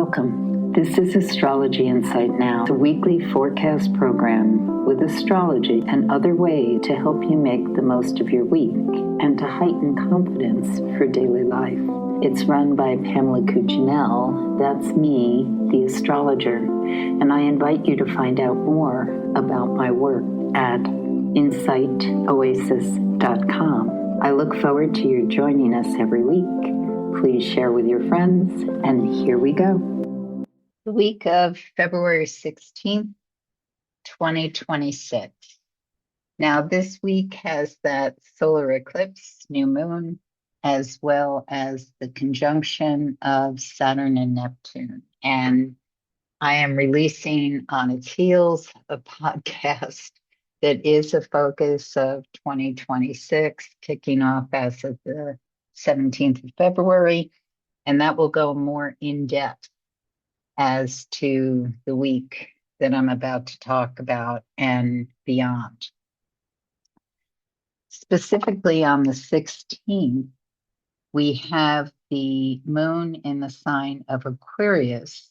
Welcome. This is Astrology Insight Now, a weekly forecast program with astrology and other ways to help you make the most of your week and to heighten confidence for daily life. It's run by Pamela Cuccinell, that's me, the astrologer, and I invite you to find out more about my work at insightoasis.com. I look forward to your joining us every week. Please share with your friends, and here we go. The week of February 16th, 2026. Now, this week has that solar eclipse, new moon, as well as the conjunction of Saturn and Neptune. And I am releasing on its heels a podcast that is a focus of 2026, kicking off as of the 17th of February, and that will go more in depth as to the week that I'm about to talk about and beyond. Specifically on the 16th, we have the moon in the sign of Aquarius,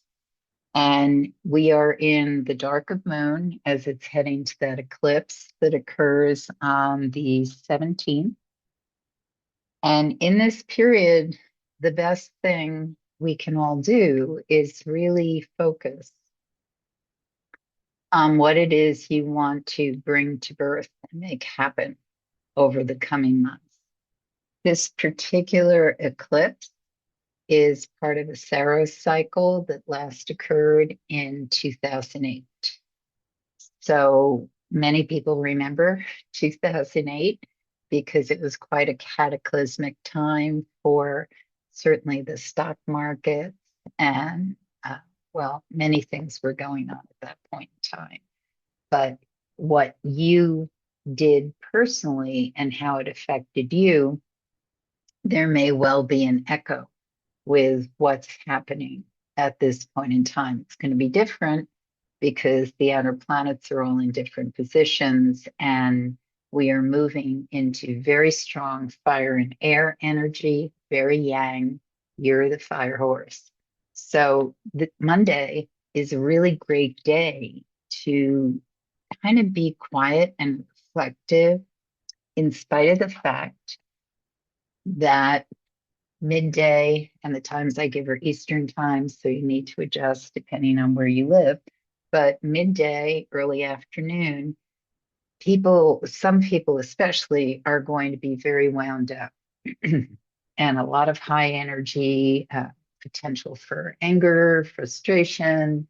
and we are in the dark of moon as it's heading to that eclipse that occurs on the 17th. And in this period, the best thing we can all do is really focus on what it is you want to bring to birth and make happen over the coming months. This particular eclipse is part of a Saros cycle that last occurred in 2008. So many people remember 2008 because it was quite a cataclysmic time for certainly the stock market, and many things were going on at that point in time. But what you did personally and how it affected you, there may well be an echo with what's happening at this point in time. It's going to be different because the outer planets are all in different positions, and we are moving into very strong fire and air energy, very yang. You're the fire horse. So Monday is a really great day to kind of be quiet and reflective, in spite of the fact that midday, and the times I give are Eastern time, so you need to adjust depending on where you live. But midday, early afternoon, some people especially, are going to be very wound up and a lot of high energy, potential for anger, frustration,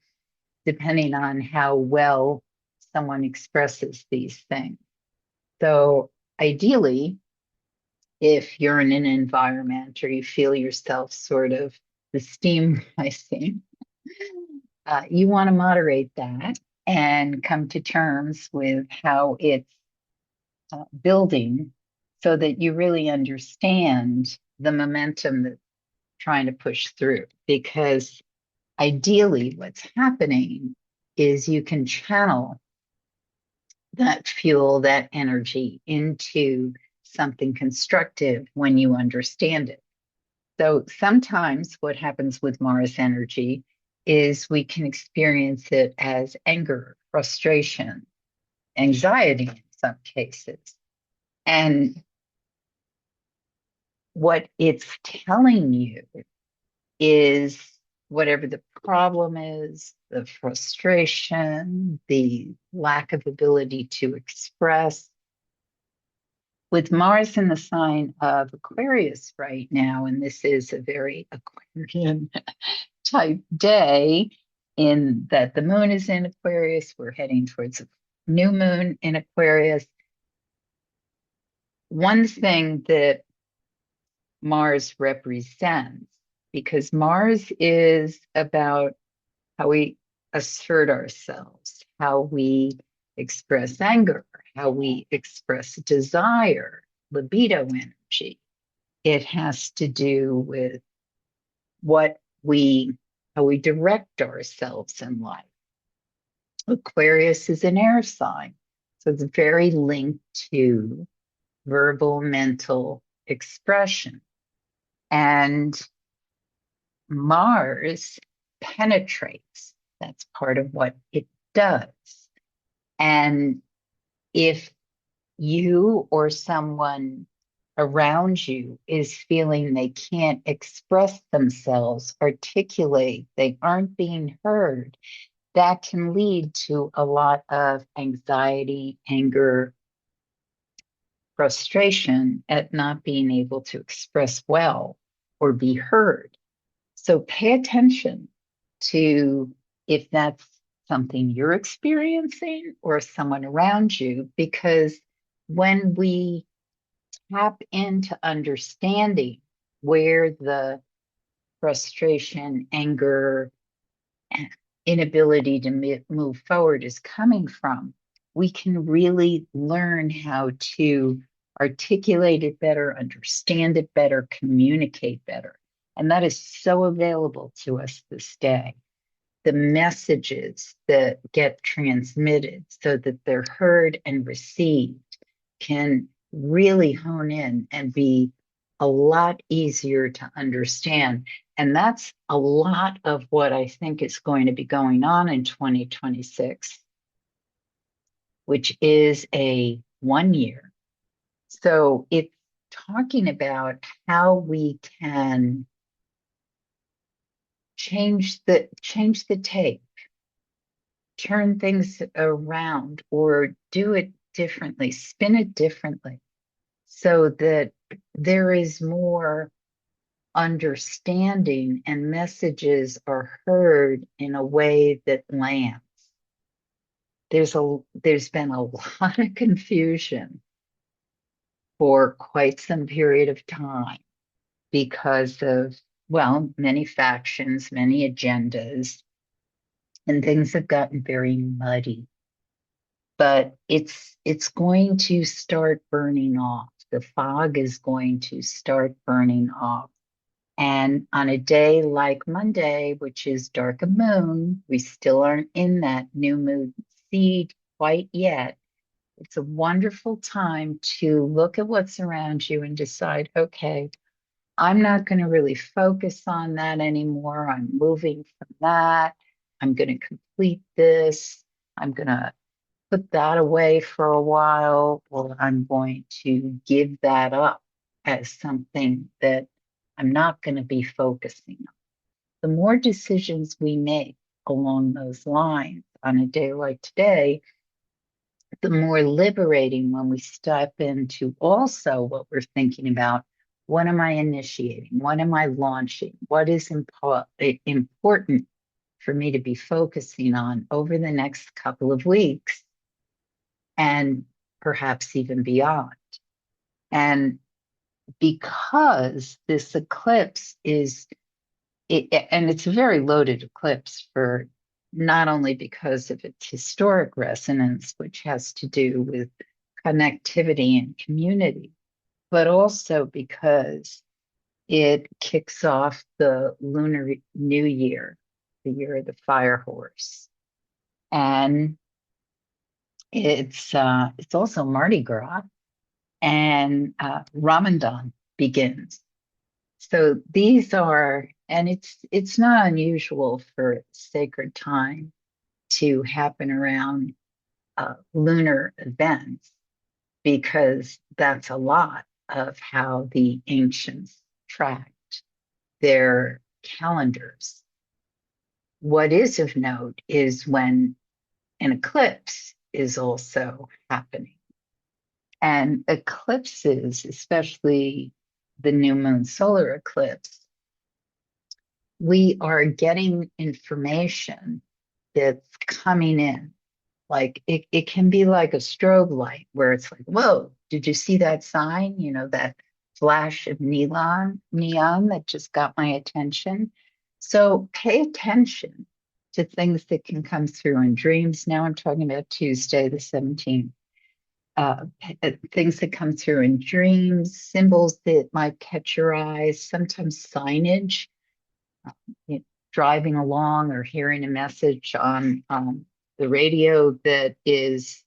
depending on how well someone expresses these things. So ideally, if you're in an environment or you feel yourself sort of the steam rising, you want to moderate that and come to terms with how it's building so that you really understand the momentum that's trying to push through. Because ideally, what's happening is you can channel that fuel, that energy into something constructive when you understand it. So sometimes what happens with Mars energy is we can experience it as anger, frustration, anxiety in some cases. And what it's telling you is whatever the problem is, the frustration, the lack of ability to express. With Mars in the sign of Aquarius right now, and this is a very Aquarian type day, in that the moon is in Aquarius, we're heading towards a new moon in Aquarius. One thing that Mars represents, because Mars is about how we assert ourselves, how we express anger, how we express desire, libido energy. It has to do with how we direct ourselves in life. Aquarius is an air sign, so it's very linked to verbal, mental expression. And Mars penetrates. That's part of what it does. And if you or someone around you is feeling they can't express themselves, articulate, they aren't being heard, that can lead to a lot of anxiety, anger, frustration at not being able to express well or be heard. So pay attention to if that's something you're experiencing or someone around you, because when we tap into understanding where the frustration, anger, inability to move forward is coming from, we can really learn how to articulate it better, understand it better, communicate better. And that is so available to us this day. The messages that get transmitted so that they're heard and received can really hone in and be a lot easier to understand. And that's a lot of what I think is going to be going on in 2026, which is a 1 year. So it's talking about how we can change the tape, turn things around, or do it differently, spin it differently, so that there is more understanding and messages are heard in a way that lands. There's been a lot of confusion for quite some period of time because of, well, many factions, many agendas, and things have gotten very muddy. But it's going to start burning off. The fog is going to start burning off. And on a day like Monday, which is dark of moon, we still aren't in that new moon seed quite yet. It's a wonderful time to look at what's around you and decide, okay, I'm not going to really focus on that anymore. I'm moving from that. I'm going to complete this. I'm going to put that away for a while, or I'm going to give that up as something that I'm not going to be focusing on. The more decisions we make along those lines on a day like today, the more liberating when we step into also what we're thinking about. What am I initiating? What am I launching? What is important for me to be focusing on over the next couple of weeks and perhaps even beyond? And because this eclipse and it's a very loaded eclipse, for not only because of its historic resonance, which has to do with connectivity and community, but also because it kicks off the Lunar New Year, the year of the fire horse. And it's also Mardi Gras, and Ramadan begins. So these are, and it's not unusual for sacred time to happen around lunar events, because that's a lot of how the ancients tracked their calendars. What is of note is when an eclipse is also happening. And eclipses, especially the new moon solar eclipse, we are getting information that's coming in. Like it can be like a strobe light where it's like, whoa, did you see that sign? You know, that flash of neon that just got my attention. So pay attention to things that can come through in dreams. Now I'm talking about Tuesday, the 17th. Things that come through in dreams, symbols that might catch your eyes, sometimes signage, driving along or hearing a message on the radio that is,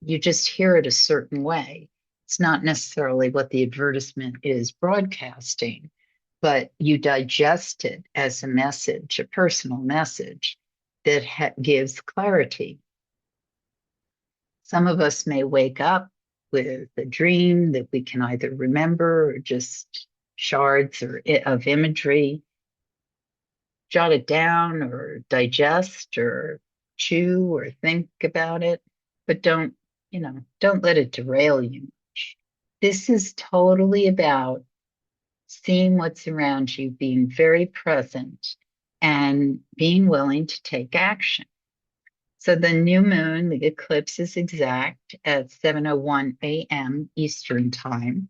you just hear it a certain way. It's not necessarily what the advertisement is broadcasting, but you digest it as a message, a personal message that gives clarity. Some of us may wake up with a dream that we can either remember or just shards of imagery, jot it down or digest or chew or think about it, but don't let it derail you much. This is totally about seeing what's around you, being very present, and being willing to take action. So the new moon, the eclipse is exact at 7:01 a.m. Eastern time.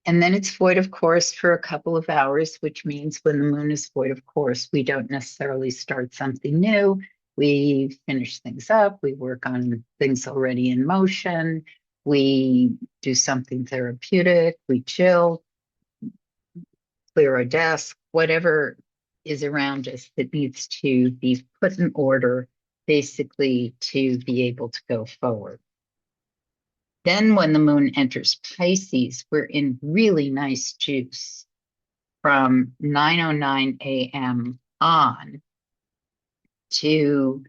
And then it's void of course for a couple of hours, which means when the moon is void of course, we don't necessarily start something new. We finish things up. We work on things already in motion. We do something therapeutic. We chill, clear our desk, whatever is around us that needs to be put in order, basically to be able to go forward. Then when the moon enters Pisces, we're in really nice juice from 9:09 a.m. on to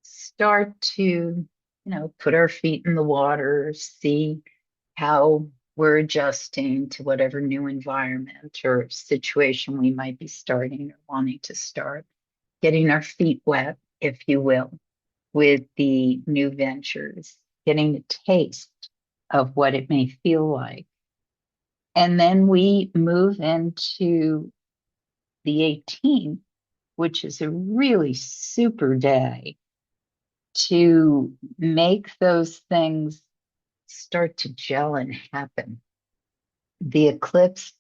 start to, put our feet in the water, see how we're adjusting to whatever new environment or situation we might be starting or wanting to start, getting our feet wet, if you will, with the new ventures, getting a taste of what it may feel like. And then we move into the 18th, which is a really super day to make those things start to gel and happen. The eclipse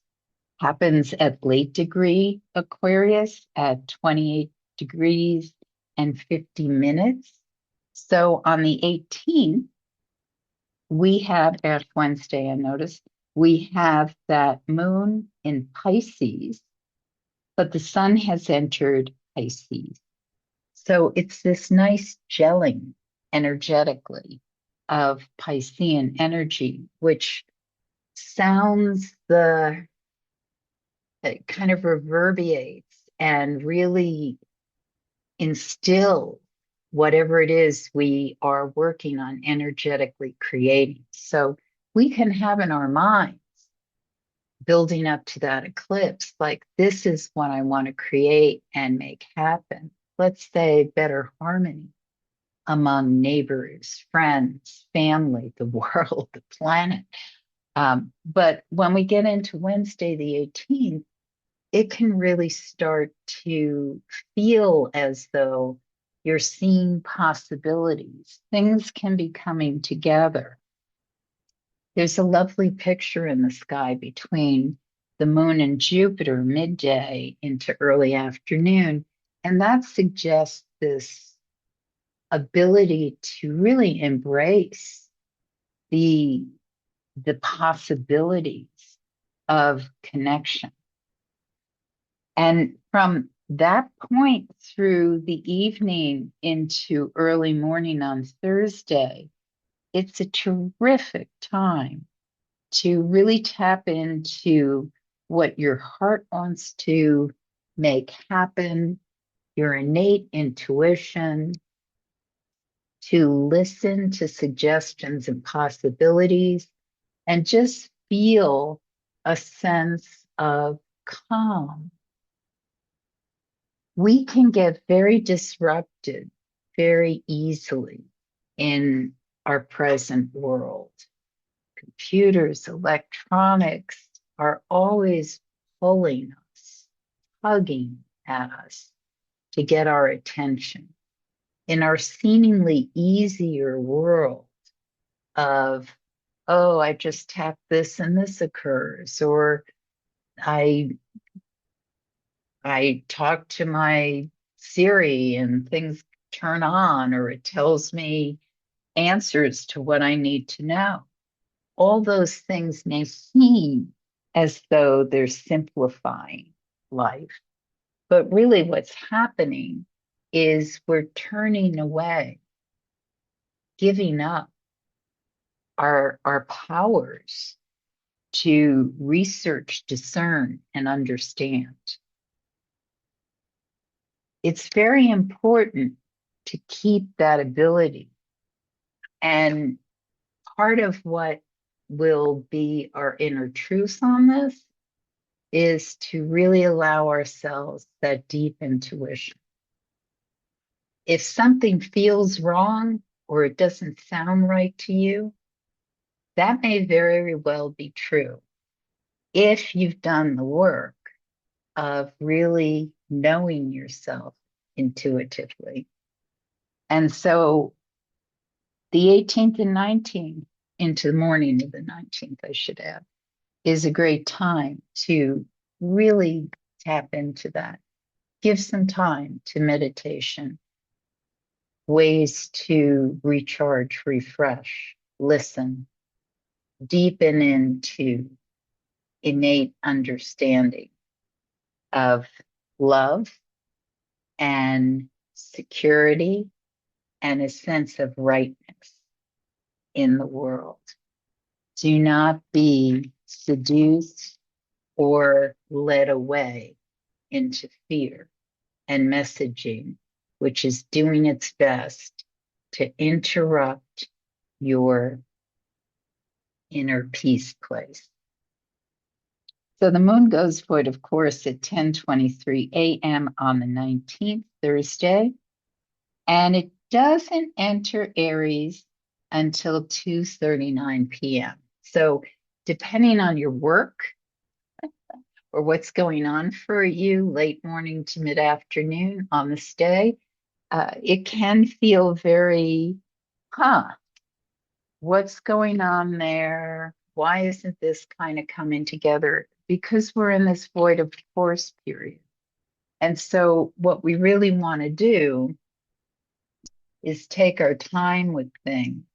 happens at late degree Aquarius at 28 degrees and 50 minutes. So on the 18th, we have, Ash Wednesday, I noticed, we have that moon in Pisces, but the sun has entered Pisces. So it's this nice gelling energetically of Piscean energy, which sounds it kind of reverberates and really instill whatever it is we are working on energetically creating. So we can have in our minds, building up to that eclipse, like this is what I want to create and make happen. Let's say better harmony among neighbors, friends, family, the world, the planet. But when we get into Wednesday, the 18th, it can really start to feel as though you're seeing possibilities. Things can be coming together. There's a lovely picture in the sky between the moon and Jupiter midday into early afternoon. And that suggests this ability to really embrace the possibilities of connection. And from that point through the evening into early morning on Thursday, it's a terrific time to really tap into what your heart wants to make happen, your innate intuition, to listen to suggestions and possibilities, and just feel a sense of calm. We can get very disrupted very easily in our present world. Computers, electronics are always pulling us, tugging at us to get our attention. In our seemingly easier world of, oh, I just tap this and this occurs, or I talk to my Siri and things turn on, or it tells me answers to what I need to know. All those things may seem as though they're simplifying life, but really what's happening is we're turning away, giving up our powers to research, discern, and understand. It's very important to keep that ability. And part of what will be our inner truth on this is to really allow ourselves that deep intuition. If something feels wrong or it doesn't sound right to you, that may very well be true if you've done the work of really knowing yourself intuitively. And so the 18th and 19th, into the morning of the 19th, I should add, is a great time to really tap into that. Give some time to meditation, ways to recharge, refresh, listen, deepen into innate understanding of love and security and a sense of rightness in the world. Do not be seduced or led away into fear and messaging, which is doing its best to interrupt your inner peace place. So the moon goes void, of course, at 10:23 a.m. on the 19th, Thursday, and it doesn't enter Aries until 2:39 p.m. So depending on your work or what's going on for you late morning to mid-afternoon on this day, it can feel very, what's going on there? Why isn't this kind of coming together? Because we're in this void of force period. And so what we really want to do is take our time with things.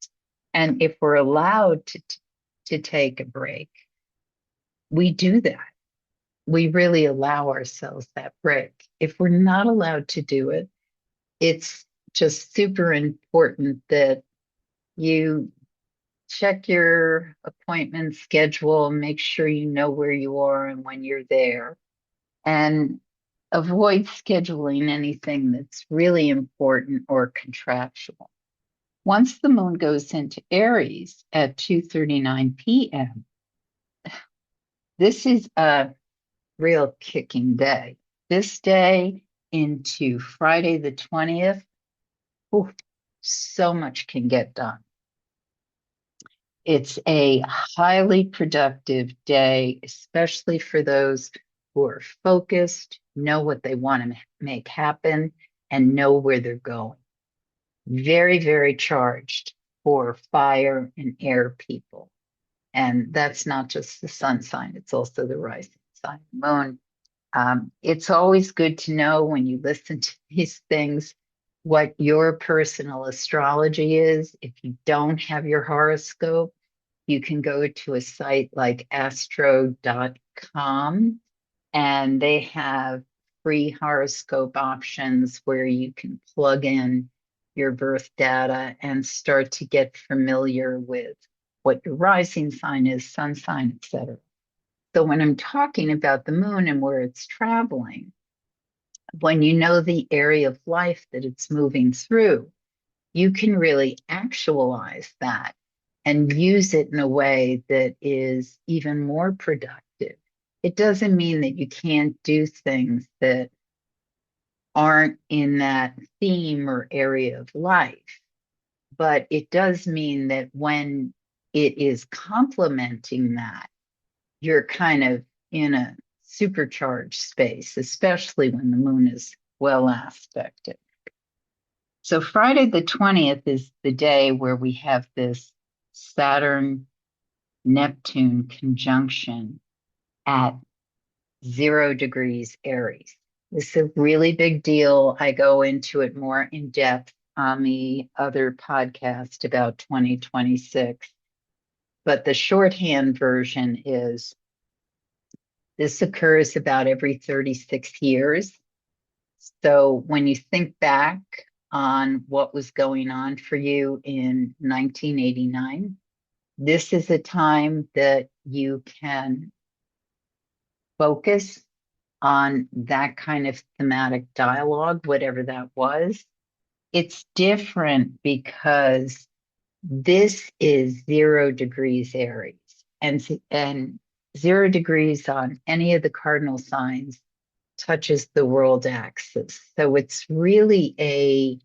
And if we're allowed to take a break, we do that. We really allow ourselves that break. If we're not allowed to do it, it's just super important that you check your appointment schedule, make sure you know where you are and when you're there, and avoid scheduling anything that's really important or contractual. Once the moon goes into Aries at 2:39 p.m., this is a real kicking day. This day into Friday the 20th, so much can get done. It's a highly productive day, especially for those who are focused, know what they want to make happen, and know where they're going. Very, very charged for fire and air people. And that's not just the sun sign, it's also the rising sign, moon. It's always good to know when you listen to these things what your personal astrology is. If you don't have your horoscope, you can go to a site like astro.com and they have free horoscope options where you can plug in your birth data and start to get familiar with what your rising sign is, sun sign, etc. So when I'm talking about the moon and where it's traveling, when you know the area of life that it's moving through, you can really actualize that and use it in a way that is even more productive. It doesn't mean that you can't do things that aren't in that theme or area of life, but it does mean that when it is complementing that, you're kind of in a supercharged space, especially when the moon is well aspected. So Friday the 20th is the day where we have this Saturn Neptune conjunction at 0 degrees Aries. This is a really big deal. I go into it more in depth on the other podcast about 2026. But the shorthand version is this occurs about every 36 years. So when you think back on what was going on for you in 1989, this is a time that you can focus on that kind of thematic dialogue, whatever that was. It's different because this is 0 degrees Aries, and 0 degrees on any of the cardinal signs touches the world axis. So it's really a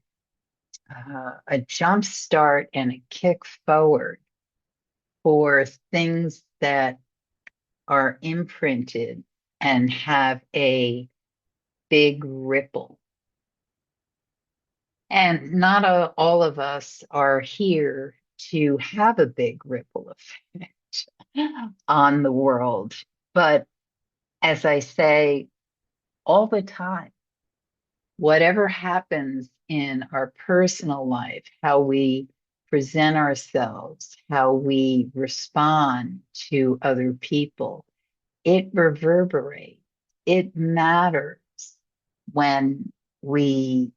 jump start and a kick forward for things that are imprinted and have a big ripple. And not all of us are here to have a big ripple effect on the world. But as I say all the time, whatever happens in our personal life, how we present ourselves, how we respond to other people, it reverberates. It matters when we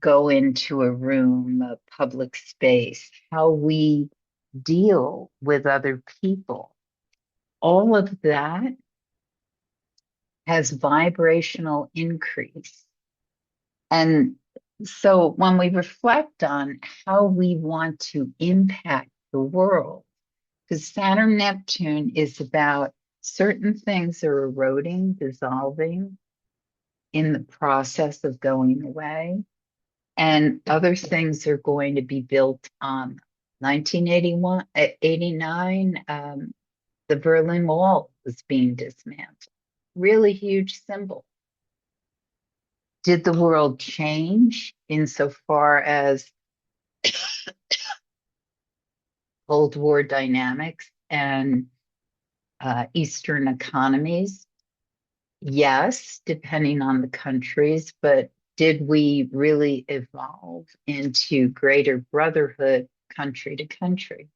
go into a room, a public space, how we deal with other people. All of that has vibrational increase. And so when we reflect on how we want to impact the world, because Saturn Neptune is about certain things are eroding, dissolving in the process of going away, and other things are going to be built on. 1981, 89, the Berlin Wall was being dismantled. Really huge symbol. Did the world change insofar as Cold War dynamics and Eastern economies? Yes, depending on the countries, but did we really evolve into greater brotherhood country to country?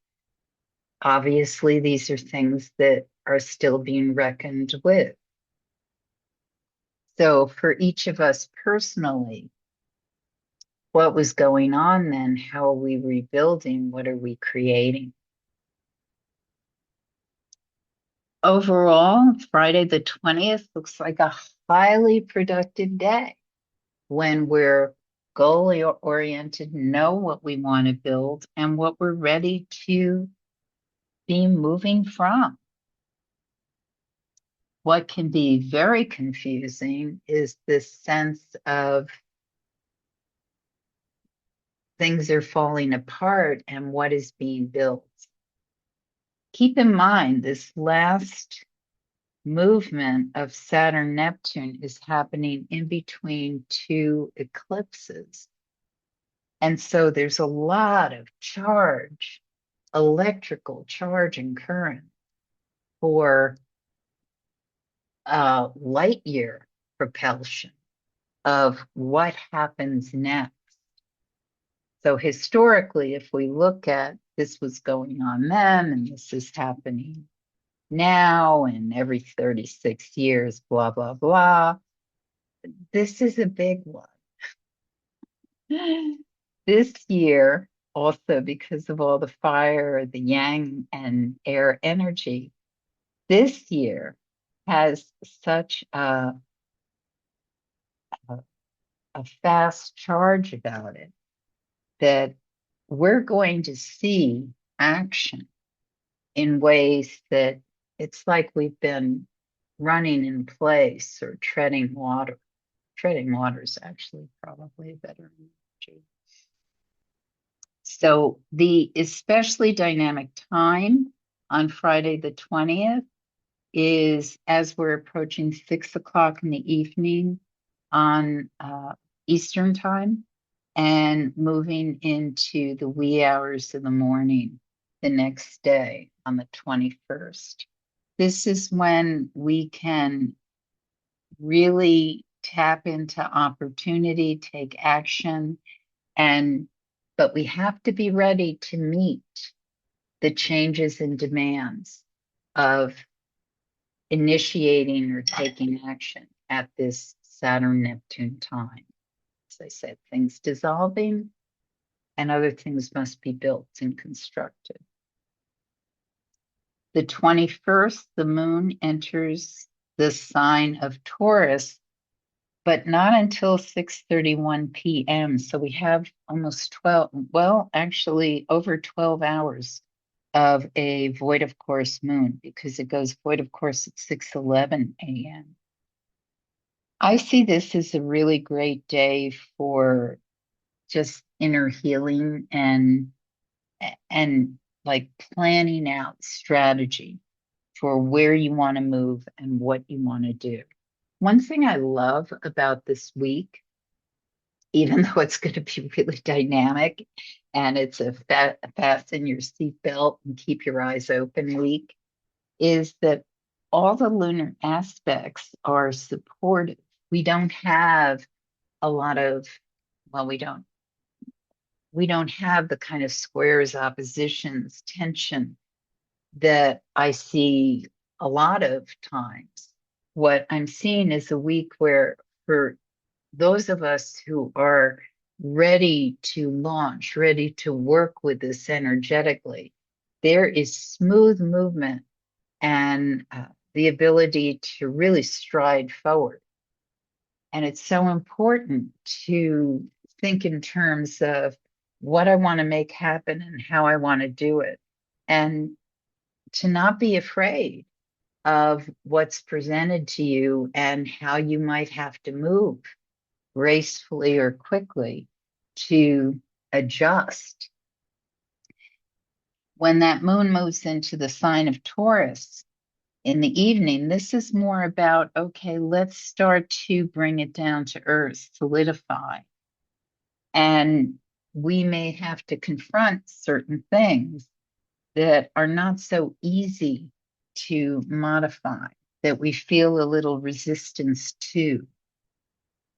Obviously, these are things that are still being reckoned with. So for each of us personally, what was going on then? How are we rebuilding? What are we creating? Overall, Friday the 20th looks like a highly productive day when we're goal oriented, know what we want to build and what we're ready to be moving from. What can be very confusing is this sense of things are falling apart and what is being built. Keep in mind, this last movement of Saturn Neptune is happening in between 2 eclipses. And so there's a lot of charge, electrical charge and current for light year propulsion of what happens next. So historically, if we look at this was going on then and this is happening now and every 36 years, blah, blah, blah, this is a big one. This year, also because of all the fire, the yang and air energy, this year has such a fast charge about it that we're going to see action in ways that it's like we've been running in place or treading water. Treading water is actually probably a better analogy. So the especially dynamic time on Friday the 20th is as we're approaching 6 o'clock in the evening on Eastern time and moving into the wee hours of the morning the next day on the 21st. This is when we can really tap into opportunity, take action, but we have to be ready to meet the changes and demands of initiating or taking action at this Saturn Neptune time. As I said, things dissolving and other things must be built and constructed. The 21st, the moon enters the sign of Taurus, but not until 6:31 p.m. So we have almost 12, well, actually over 12 hours of a void of course moon, because it goes void of course at 6:11 a.m. I see this as a really great day for just inner healing and like planning out strategy for where you want to move and what you want to do. One thing I love about this week, even though it's going to be really dynamic and it's a fasten your seatbelt and keep your eyes open week, is that all the lunar aspects are supportive. We don't have a lot of, well, we don't have the kind of squares, oppositions, tension that I see a lot of times. What I'm seeing is a week where, for those of us who are ready to launch, ready to work with this energetically, there is smooth movement and the ability to really stride forward. And it's so important to think in terms of what I want to make happen and how I want to do it. And to not be afraid of what's presented to you and how you might have to move gracefully or quickly to adjust. When that moon moves into the sign of Taurus in the evening, this is more about, okay, let's start to bring it down to earth, solidify. And we may have to confront certain things that are not so easy to modify, that we feel a little resistance to.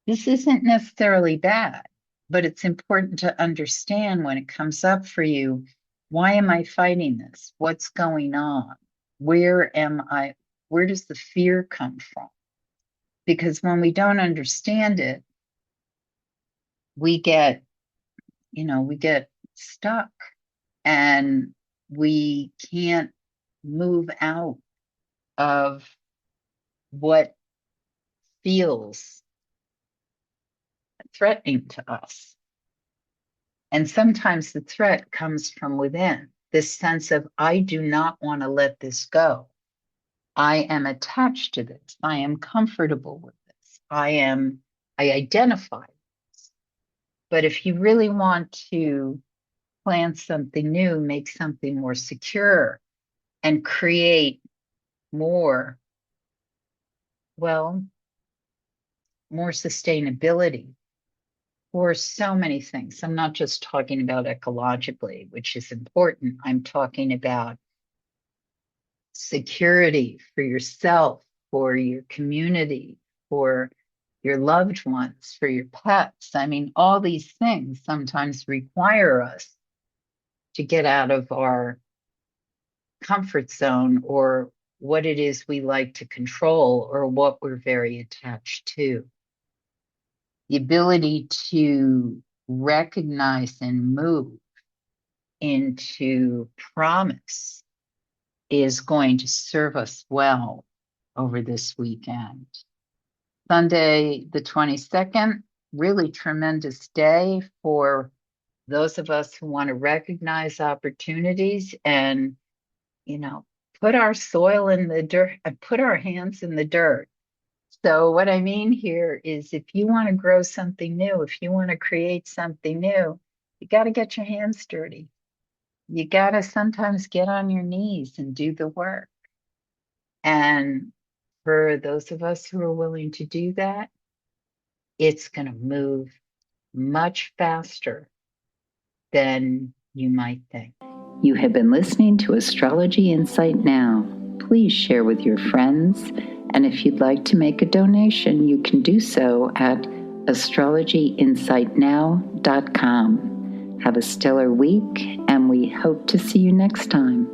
This isn't necessarily bad, but it's important to understand when it comes up for you, why am I fighting this? What's going on? Where am I? Where does the fear come from? Because when we don't understand it, we get stuck and we can't move out of what feels threatening to us. And sometimes the threat comes from within, this sense of, I do not want to let this go. I am attached to this. I am comfortable with this. I identify with this. But if you really want to plan something new, make something more secure, and create more sustainability for so many things. I'm not just talking about ecologically, which is important. I'm talking about security for yourself, for your community, for your loved ones, for your pets. I mean, all these things sometimes require us to get out of our comfort zone or what it is we like to control or what we're very attached to. The ability to recognize and move into promise is going to serve us well over this weekend. Sunday, the 22nd, really tremendous day for those of us who want to recognize opportunities and, put our soil in the dirt and put our hands in the dirt. So what I mean here is, if you want to grow something new, if you want to create something new, you got to get your hands dirty. You got to sometimes get on your knees and do the work. And for those of us who are willing to do that, it's going to move much faster than you might think. You have been listening to Astrology Insight Now. Please share with your friends, and if you'd like to make a donation, you can do so at astrologyinsightnow.com. Have a stellar week, and we hope to see you next time.